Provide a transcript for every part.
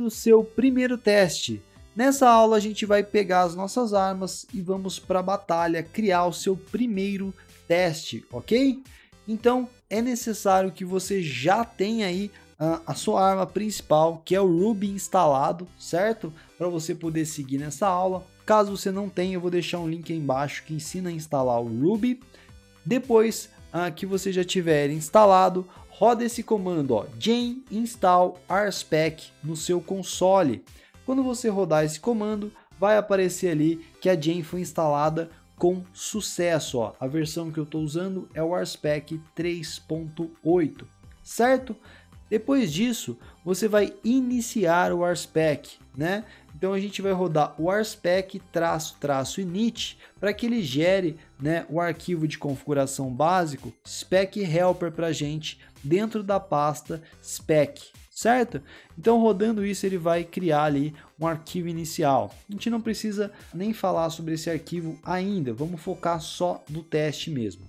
do seu primeiro teste. Nessa aula a gente vai pegar as nossas armas e vamos para a batalha criar o seu primeiro teste, ok? Então é necessário que você já tenha aí a sua arma principal, que é o Ruby instalado, certo? Para você poder seguir nessa aula. Caso você não tenha, eu vou deixar um link aí embaixo que ensina a instalar o Ruby. Depois que você já tiver instalado, roda esse comando, ó, gen install rspec no seu console. Quando você rodar esse comando, vai aparecer ali que a gen foi instalada com sucesso. Ó. A versão que eu estou usando é o rspec 3.8, certo? Depois disso, você vai iniciar o rspec, né? Então a gente vai rodar o rspec --init para que ele gere, né, o arquivo de configuração básico spec helper para a gente dentro da pasta spec, certo? Então rodando isso ele vai criar ali um arquivo inicial. A gente não precisa nem falar sobre esse arquivo ainda, vamos focar só no teste mesmo.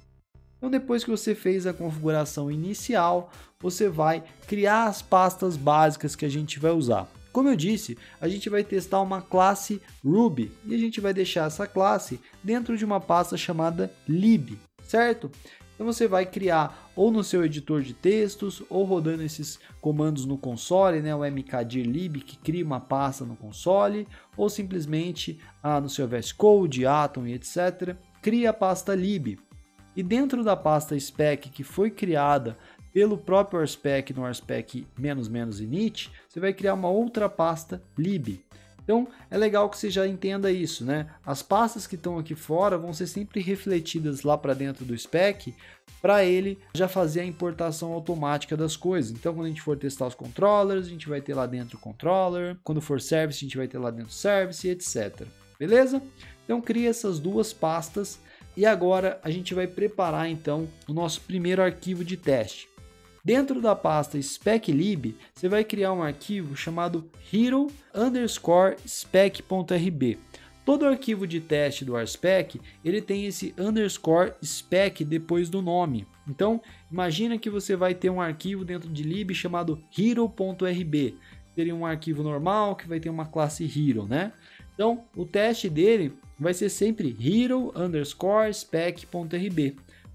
Então depois que você fez a configuração inicial, você vai criar as pastas básicas que a gente vai usar. Como eu disse, a gente vai testar uma classe Ruby e a gente vai deixar essa classe dentro de uma pasta chamada lib, certo? Então você vai criar ou no seu editor de textos ou rodando esses comandos no console, né, o mkdir-lib que cria uma pasta no console, ou simplesmente no seu VS Code, Atom e etc. Cria a pasta lib. E dentro da pasta spec que foi criada pelo próprio rspec no rspec --init, você vai criar uma outra pasta lib. Então é legal que você já entenda isso, né? As pastas que estão aqui fora vão ser sempre refletidas lá para dentro do spec, para ele já fazer a importação automática das coisas. Então quando a gente for testar os controllers, a gente vai ter lá dentro o controller, quando for service, a gente vai ter lá dentro service, etc. Beleza? Então cria essas duas pastas. E agora a gente vai preparar então o nosso primeiro arquivo de teste. Dentro da pasta spec-lib, você vai criar um arquivo chamado hero_spec.rb. Todo arquivo de teste do rspec, ele tem esse _spec depois do nome. Então, imagina que você vai ter um arquivo dentro de lib chamado hero.rb. Seria um arquivo normal que vai ter uma classe hero, né? Então, o teste dele vai ser sempre hero_spec.rb.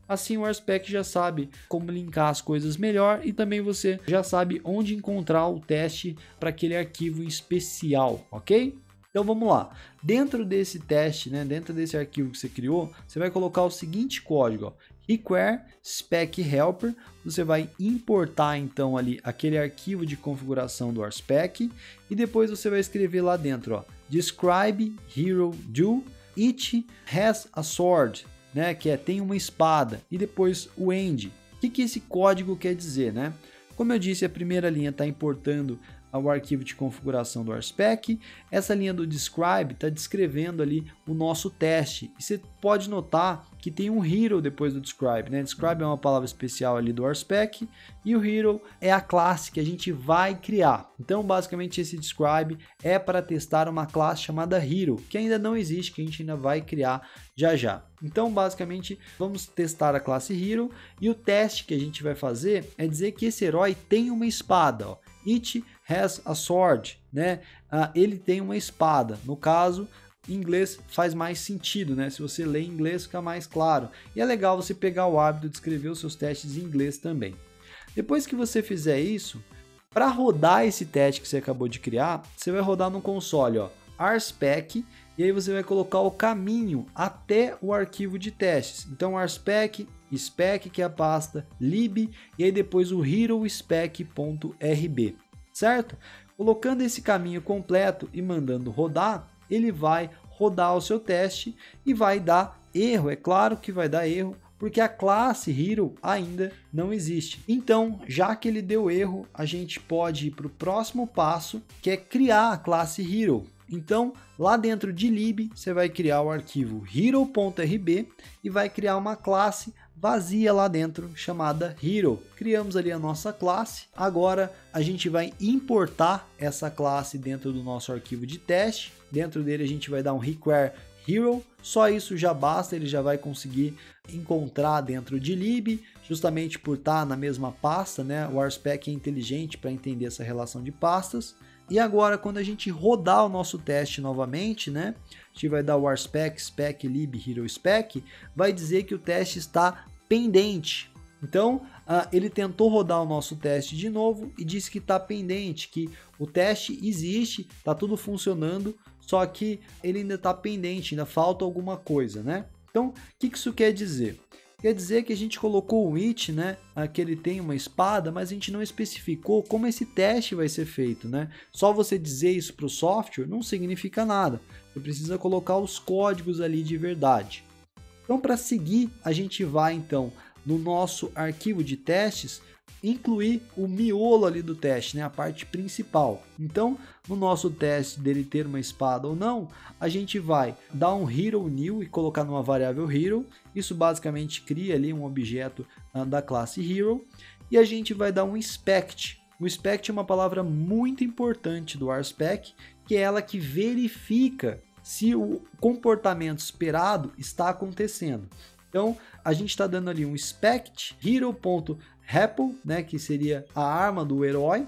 Assim o rspec já sabe como linkar as coisas melhor e também você já sabe onde encontrar o teste para aquele arquivo especial, ok? Então vamos lá. Dentro desse teste, né, dentro desse arquivo que você criou, você vai colocar o seguinte código, ó, require spec helper. Você vai importar então ali aquele arquivo de configuração do rspec e depois você vai escrever lá dentro, ó, describe hero do it has a sword, né, que é tem uma espada, e depois o end. O que esse código quer dizer, né? Como eu disse, a primeira linha está importando o arquivo de configuração do rspec. Essa linha do describe está descrevendo ali o nosso teste. E você pode notar que tem um hero depois do describe, né? Describe é uma palavra especial ali do rspec e o hero é a classe que a gente vai criar. Então, basicamente, esse describe é para testar uma classe chamada hero, que ainda não existe, que a gente ainda vai criar já já. Então, basicamente, vamos testar a classe hero e o teste que a gente vai fazer é dizer que esse herói tem uma espada, ó. It has a sword, né? Ele tem uma espada. No caso, em inglês faz mais sentido, né? Se você lê em inglês fica mais claro. E é legal você pegar o hábito de escrever os seus testes em inglês também. Depois que você fizer isso, para rodar esse teste que você acabou de criar, você vai rodar no console, ó, rspec, e aí você vai colocar o caminho até o arquivo de testes. Então rspec, spec, que é a pasta, lib, e aí depois o herospec.rb, certo? Colocando esse caminho completo e mandando rodar, ele vai rodar o seu teste e vai dar erro. É claro que vai dar erro, porque a classe hero ainda não existe. Então, já que ele deu erro, a gente pode ir para o próximo passo, que é criar a classe hero. Então, lá dentro de lib, você vai criar o arquivo hero.rb e vai criar uma classe vazia lá dentro chamada hero. Criamos ali a nossa classe. Agora a gente vai importar essa classe dentro do nosso arquivo de teste. Dentro dele a gente vai dar um require hero. Só isso já basta, ele já vai conseguir encontrar dentro de lib, justamente por estar na mesma pasta, né? O rspec é inteligente para entender essa relação de pastas. E agora, quando a gente rodar o nosso teste novamente, né? A gente vai dar o warspec, spec, lib, hero spec, vai dizer que o teste está pendente. Então, ele tentou rodar o nosso teste de novo e disse que está pendente, que o teste existe, está tudo funcionando, só que ele ainda está pendente, ainda falta alguma coisa, né? Então, o que isso quer dizer? Quer dizer que a gente colocou o it, né, que ele tem uma espada, mas a gente não especificou como esse teste vai ser feito, né? Só você dizer isso para o software não significa nada. Você precisa colocar os códigos ali de verdade. Então, para seguir, a gente vai então no nosso arquivo de testes incluir o miolo ali do teste, né, a parte principal. Então, no nosso teste dele ter uma espada ou não, a gente vai dar um hero new e colocar numa variável hero. Isso basicamente cria ali um objeto da classe hero. E a gente vai dar um inspect. O inspect é uma palavra muito importante do RSpec, que é ela que verifica se o comportamento esperado está acontecendo. Então, a gente está dando ali um inspect hero.repl, né, que seria a arma do herói,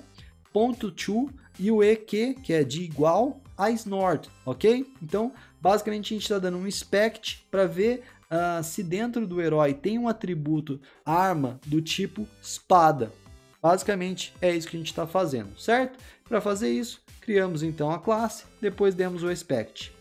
.to e o EQ, que é de igual a snort, ok? Então, basicamente a gente está dando um inspect para ver se dentro do herói tem um atributo arma do tipo espada. Basicamente é isso que a gente está fazendo, certo? Para fazer isso, criamos então a classe, depois demos o inspect.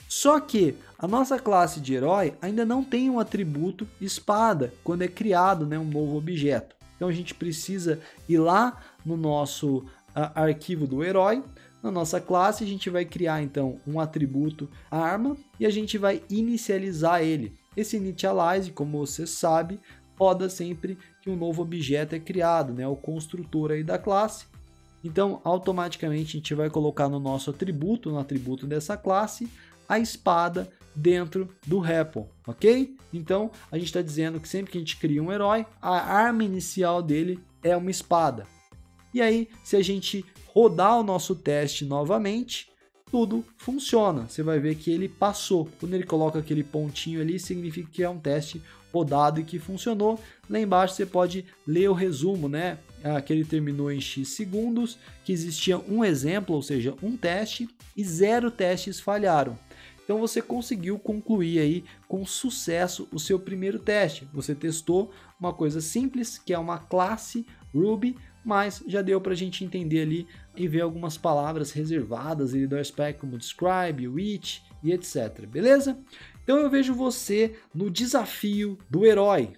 Só que a nossa classe de herói ainda não tem um atributo espada quando é criado, né, um novo objeto. Então a gente precisa ir lá no nosso arquivo do herói, na nossa classe a gente vai criar então um atributo arma e a gente vai inicializar ele. Esse initialize, como você sabe, roda sempre que um novo objeto é criado, né, o construtor aí da classe. Então automaticamente a gente vai colocar no nosso atributo, no atributo dessa classe, a espada dentro do REPL, ok? Então, a gente está dizendo que sempre que a gente cria um herói, a arma inicial dele é uma espada. E aí, se a gente rodar o nosso teste novamente, tudo funciona. Você vai ver que ele passou. Quando ele coloca aquele pontinho ali, significa que é um teste rodado e que funcionou. Lá embaixo você pode ler o resumo, né? Que ele terminou em X segundos, que existia um exemplo, ou seja, um teste, e 0 testes falharam. Então você conseguiu concluir aí com sucesso o seu primeiro teste. Você testou uma coisa simples, que é uma classe Ruby, mas já deu para a gente entender ali e ver algumas palavras reservadas ali do RSpec, como describe, which e etc. Beleza? Então eu vejo você no desafio do herói.